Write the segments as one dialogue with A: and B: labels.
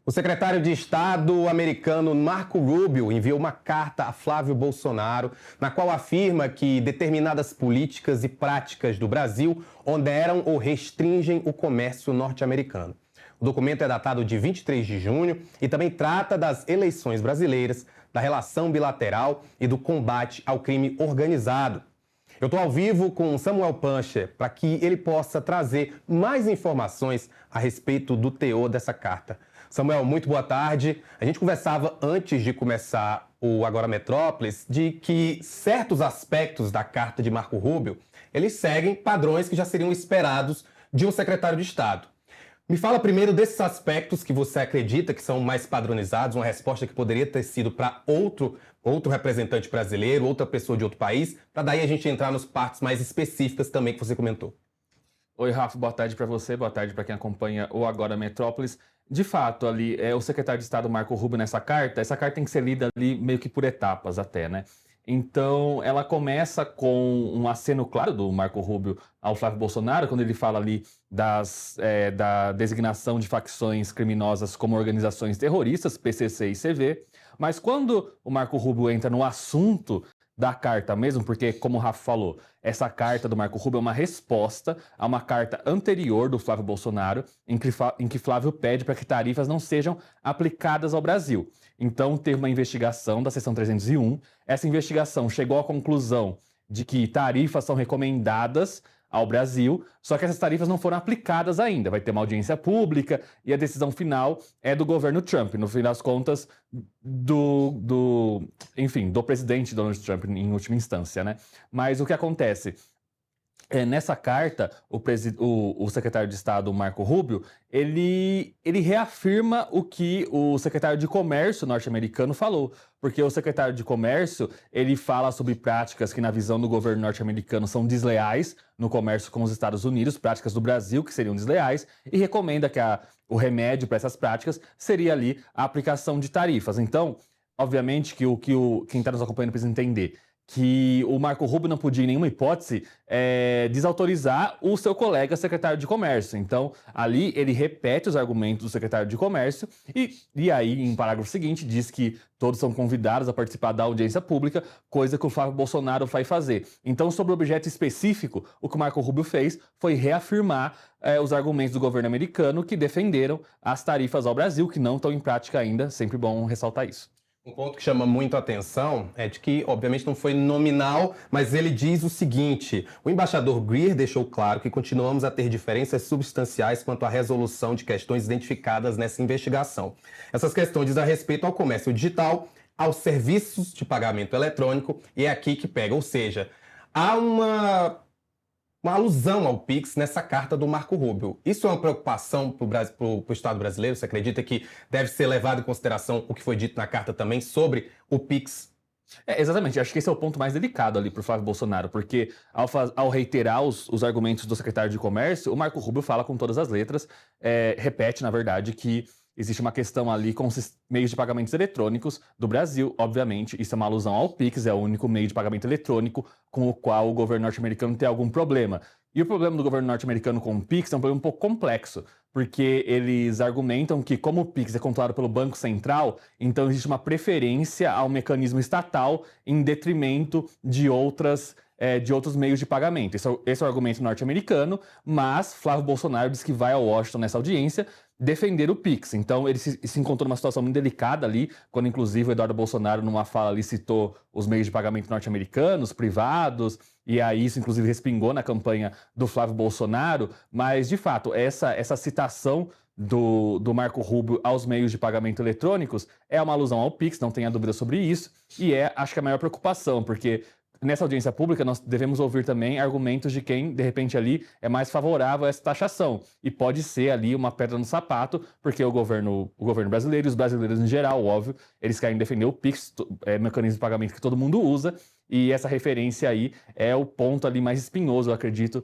A: O secretário de Estado americano Marco Rubio enviou uma carta a Flávio Bolsonaro, na qual afirma que determinadas políticas e práticas do Brasil oneram ou restringem o comércio norte-americano. O documento é datado de 23 de junho e também trata das eleições brasileiras, da relação bilateral e do combate ao crime organizado. Eu estou ao vivo com Samuel Pancher para que ele possa trazer mais informações a respeito do teor dessa carta. Samuel, muito boa tarde. A gente conversava antes de começar o Agora Metrópolis de que certos aspectos da carta de Marco Rubio, eles seguem padrões que já seriam esperados de um secretário de Estado. Me fala primeiro desses aspectos que você acredita que são mais padronizados, uma resposta que poderia ter sido para outro representante brasileiro, outra pessoa de outro país, para daí a gente entrar nas partes mais específicas também que você comentou.
B: Oi, Rafa, boa tarde para você, boa tarde para quem acompanha o Agora Metrópolis. De fato, ali, o secretário de Estado Marco Rubio essa carta tem que ser lida ali meio que por etapas até, né? Então, ela começa com um aceno claro do Marco Rubio ao Flávio Bolsonaro, quando ele fala ali da designação de facções criminosas como organizações terroristas, PCC e CV. Mas quando o Marco Rubio entra no assunto da carta mesmo, porque, como o Rafa falou, essa carta do Marco Rubio é uma resposta a uma carta anterior do Flávio Bolsonaro, em que Flávio pede para que tarifas não sejam aplicadas ao Brasil. Então, teve uma investigação da seção 301. Essa investigação chegou à conclusão de que tarifas são recomendadas ao Brasil, só que essas tarifas não foram aplicadas ainda. Vai ter uma audiência pública e a decisão final é do governo Trump, no fim das contas, do presidente Donald Trump em última instância, né? Mas o que acontece? Nessa carta, o secretário de Estado, Marco Rubio, ele reafirma o que o secretário de Comércio norte-americano falou. Porque o secretário de Comércio, ele fala sobre práticas que, na visão do governo norte-americano, são desleais no comércio com os Estados Unidos, práticas do Brasil que seriam desleais, e recomenda que o remédio para essas práticas seria ali a aplicação de tarifas. Então, obviamente que quem está nos acompanhando precisa entender que o Marco Rubio não podia, em nenhuma hipótese, desautorizar o seu colega secretário de Comércio. Então, ali ele repete os argumentos do secretário de Comércio e aí, em parágrafo seguinte, diz que todos são convidados a participar da audiência pública, coisa que o Flávio Bolsonaro vai fazer. Então, sobre o objeto específico, o que o Marco Rubio fez foi reafirmar os argumentos do governo americano que defenderam as tarifas ao Brasil, que não estão em prática ainda. Sempre bom ressaltar isso.
A: Um ponto que chama muito a atenção é de que, obviamente, não foi nominal, mas ele diz o seguinte: o embaixador Greer deixou claro que continuamos a ter diferenças substanciais quanto à resolução de questões identificadas nessa investigação. Essas questões dizem a respeito ao comércio digital, aos serviços de pagamento eletrônico, e é aqui que pega, ou seja, há uma alusão ao Pix nessa carta do Marco Rubio. Isso é uma preocupação para o Estado brasileiro? Você acredita que deve ser levado em consideração o que foi dito na carta também sobre o Pix?
B: Exatamente, acho que esse é o ponto mais delicado ali para o Flávio Bolsonaro, porque ao reiterar os argumentos do secretário de Comércio, o Marco Rubio fala com todas as letras, repete, na verdade, que existe uma questão ali com os meios de pagamentos eletrônicos do Brasil. Obviamente, isso é uma alusão ao Pix, é o único meio de pagamento eletrônico com o qual o governo norte-americano tem algum problema. E o problema do governo norte-americano com o Pix é um problema um pouco complexo, porque eles argumentam que, como o Pix é controlado pelo Banco Central, então existe uma preferência ao mecanismo estatal em detrimento de outros meios de pagamento. Esse é o argumento norte-americano, mas Flávio Bolsonaro diz que vai a Washington nessa audiência defender o Pix. Então ele se encontrou numa situação muito delicada ali, quando inclusive o Eduardo Bolsonaro, numa fala ali, citou os meios de pagamento norte-americanos, privados, e aí isso inclusive respingou na campanha do Flávio Bolsonaro, mas de fato essa citação do Marco Rubio aos meios de pagamento eletrônicos é uma alusão ao Pix, não tenha dúvida sobre isso, e acho que a maior preocupação, porque nessa audiência pública, nós devemos ouvir também argumentos de quem, de repente, ali é mais favorável a essa taxação. E pode ser ali uma pedra no sapato, porque o governo brasileiro e os brasileiros em geral, óbvio, eles querem defender o Pix, mecanismo de pagamento que todo mundo usa, e essa referência aí é o ponto ali mais espinhoso, eu acredito,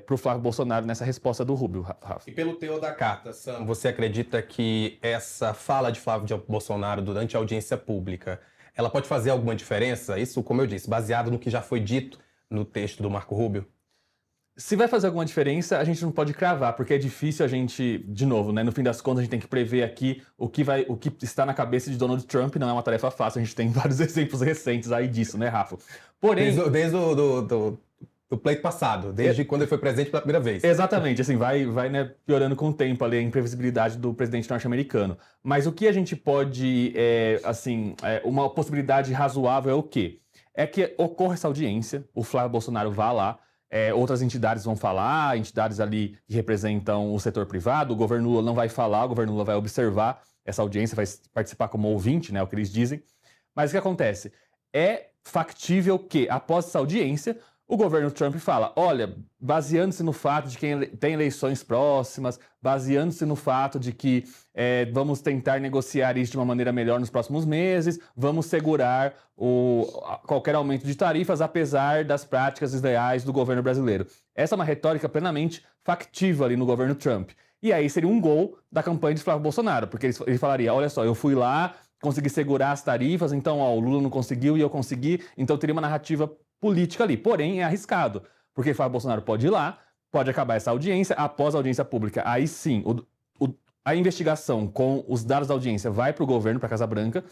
B: para o Flávio Bolsonaro nessa resposta do Rubio, Rafa.
A: E pelo teor da carta, Sam, você acredita que essa fala de Flávio Bolsonaro durante a audiência pública ela pode fazer alguma diferença? Isso, como eu disse, baseado no que já foi dito no texto do Marco Rubio?
B: Se vai fazer alguma diferença, a gente não pode cravar, porque é difícil a gente, de novo, né? No fim das contas, a gente tem que prever aqui o que está na cabeça de Donald Trump, não é uma tarefa fácil, a gente tem vários exemplos recentes aí disso, né, Rafa? Porém...
A: Desde do pleito passado, desde quando ele foi presidente pela primeira vez.
B: Exatamente, assim, vai né, piorando com o tempo ali a imprevisibilidade do presidente norte-americano. Mas o que a gente pode, uma possibilidade razoável é o quê? É que ocorra essa audiência, o Flávio Bolsonaro vá lá, outras entidades vão falar, entidades ali que representam o setor privado, o governo Lula não vai falar, o governo Lula vai observar essa audiência, vai participar como ouvinte, né, o que eles dizem. Mas o que acontece? É factível que, após essa audiência, o governo Trump fala, olha, baseando-se no fato de que tem eleições próximas, baseando-se no fato de que vamos tentar negociar isso de uma maneira melhor nos próximos meses, vamos segurar qualquer aumento de tarifas, apesar das práticas desleais do governo brasileiro. Essa é uma retórica plenamente factível ali no governo Trump. E aí seria um gol da campanha de Flávio Bolsonaro, porque ele falaria, olha só, eu fui lá, consegui segurar as tarifas, então o Lula não conseguiu e eu consegui, então teria uma narrativa política ali. Porém, é arriscado, porque Flávio Bolsonaro pode ir lá, pode acabar essa audiência, após a audiência pública, aí sim, a investigação com os dados da audiência vai para o governo, para a Casa Branca,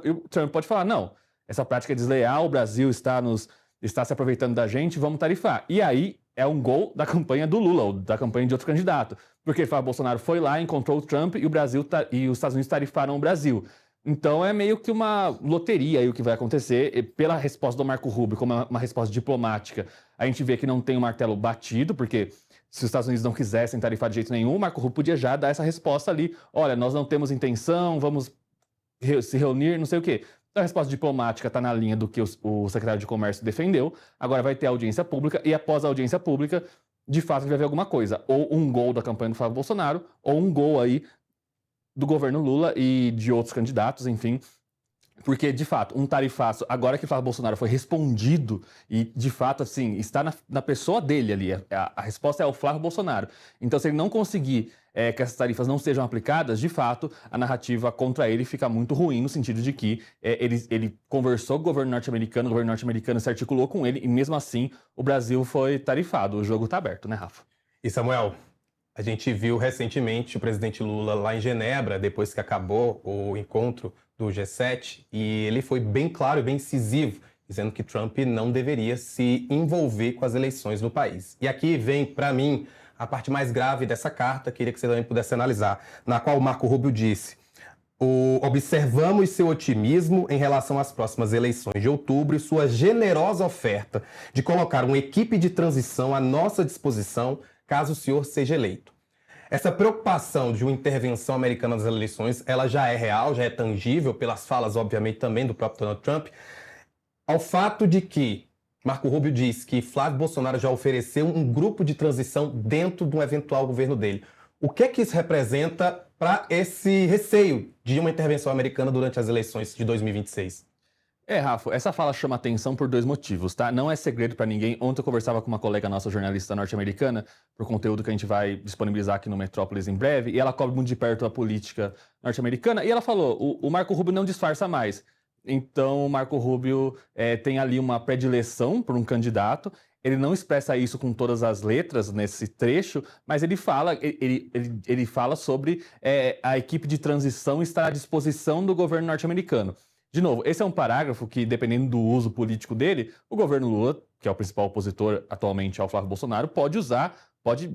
B: e o Trump pode falar, não, essa prática é desleal, o Brasil está se aproveitando da gente, vamos tarifar. E aí é um gol da campanha do Lula, ou da campanha de outro candidato, porque Flávio Bolsonaro foi lá, encontrou o Trump e e os Estados Unidos tarifaram o Brasil. Então é meio que uma loteria aí o que vai acontecer. E pela resposta do Marco Rubio, como uma resposta diplomática, a gente vê que não tem o martelo batido, porque se os Estados Unidos não quisessem tarifar de jeito nenhum, o Marco Rubio podia já dar essa resposta ali. Olha, nós não temos intenção, vamos se reunir, não sei o quê. Então a resposta diplomática está na linha do que o secretário de Comércio defendeu. Agora vai ter audiência pública e após a audiência pública, de fato vai haver alguma coisa. Ou um gol da campanha do Flávio Bolsonaro, ou um gol aí do governo Lula e de outros candidatos, enfim, porque, de fato, um tarifaço, agora que o Flávio Bolsonaro foi respondido e, de fato, assim, está na pessoa dele ali, a resposta é o Flávio Bolsonaro. Então, se ele não conseguir que essas tarifas não sejam aplicadas, de fato, a narrativa contra ele fica muito ruim, no sentido de que ele conversou com o governo norte-americano se articulou com ele, e mesmo assim, o Brasil foi tarifado. O jogo está aberto, né, Rafa?
A: E, Samuel, a gente viu recentemente o presidente Lula lá em Genebra, depois que acabou o encontro do G7, e ele foi bem claro e bem incisivo, dizendo que Trump não deveria se envolver com as eleições no país. E aqui vem, para mim, a parte mais grave dessa carta, queria que você também pudesse analisar, na qual o Marco Rubio disse: observamos seu otimismo em relação às próximas eleições de outubro e sua generosa oferta de colocar uma equipe de transição à nossa disposição caso o senhor seja eleito. Essa preocupação de uma intervenção americana nas eleições, ela já é real, já é tangível, pelas falas, obviamente, também do próprio Donald Trump, ao fato de que Marco Rubio diz que Flávio Bolsonaro já ofereceu um grupo de transição dentro de um eventual governo dele. O que é que isso representa para esse receio de uma intervenção americana durante as eleições de 2026?
B: Rafa, essa fala chama atenção por dois motivos, tá? Não é segredo pra ninguém. Ontem eu conversava com uma colega nossa, jornalista norte-americana, por conteúdo que a gente vai disponibilizar aqui no Metrópolis em breve, e ela cobre muito de perto a política norte-americana, e ela falou, o Marco Rubio não disfarça mais. Então, o Marco Rubio tem ali uma predileção por um candidato. Ele não expressa isso com todas as letras nesse trecho, mas ele fala sobre a equipe de transição estar à disposição do governo norte-americano. De novo, esse é um parágrafo que, dependendo do uso político dele, o governo Lula, que é o principal opositor atualmente ao Flávio Bolsonaro, pode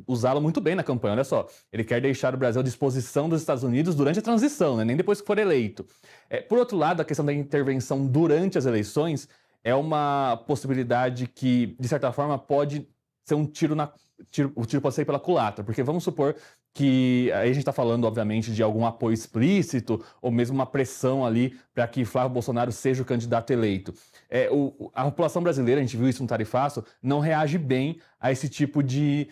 B: usá-lo muito bem na campanha. Olha só, ele quer deixar o Brasil à disposição dos Estados Unidos durante a transição, né? Nem depois que for eleito. Por outro lado, a questão da intervenção durante as eleições é uma possibilidade que, de certa forma, pode ser um tiro o tiro pode sair pela culatra, porque vamos supor que aí a gente está falando, obviamente, de algum apoio explícito ou mesmo uma pressão ali para que Flávio Bolsonaro seja o candidato eleito. A população brasileira, a gente viu isso no tarifaço, não reage bem a esse tipo de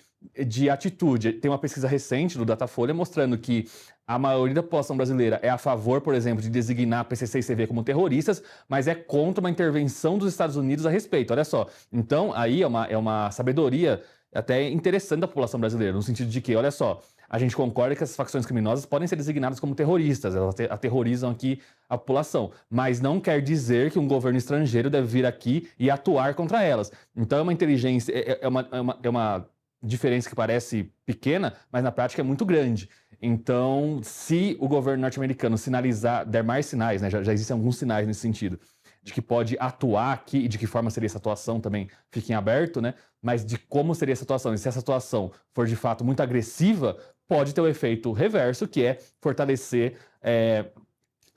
B: atitude. Tem uma pesquisa recente do Datafolha mostrando que a maioria da população brasileira é a favor, por exemplo, de designar PCC e CV como terroristas, mas é contra uma intervenção dos Estados Unidos a respeito. Olha só. Então, aí é uma sabedoria até interessante da população brasileira, no sentido de que, olha só, a gente concorda que essas facções criminosas podem ser designadas como terroristas, elas aterrorizam aqui a população, mas não quer dizer que um governo estrangeiro deve vir aqui e atuar contra elas. Então é uma inteligência, é uma diferença que parece pequena, mas na prática é muito grande. Então, se o governo norte-americano sinalizar, der mais sinais, né, já existem alguns sinais nesse sentido, de que pode atuar aqui e de que forma seria essa atuação também fica em aberto, né? Mas de como seria essa atuação. E se essa atuação for de fato muito agressiva, pode ter o efeito reverso, que é fortalecer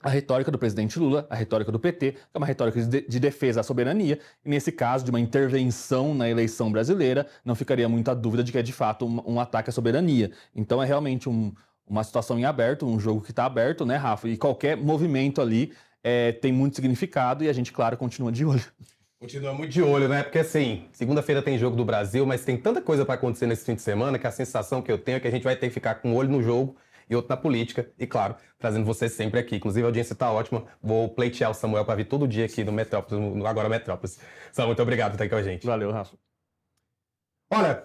B: a retórica do presidente Lula, a retórica do PT, que é uma retórica de defesa à soberania, e nesse caso de uma intervenção na eleição brasileira, não ficaria muita dúvida de que é de fato um ataque à soberania. Então é realmente uma situação em aberto, um jogo que está aberto, né, Rafa? E qualquer movimento ali tem muito significado e a gente, claro, continua de olho.
A: Continua muito de olho, né? Porque assim, segunda-feira tem jogo do Brasil, mas tem tanta coisa para acontecer nesse fim de semana que a sensação que eu tenho é que a gente vai ter que ficar com um olho no jogo e outro na política. E claro, trazendo você sempre aqui. Inclusive a audiência tá ótima. Vou pleitear o Samuel para vir todo dia aqui no Metrópolis, no Agora Metrópolis. Samuel, muito obrigado por estar aqui com a gente.
B: Valeu, Rafa.
A: Olha,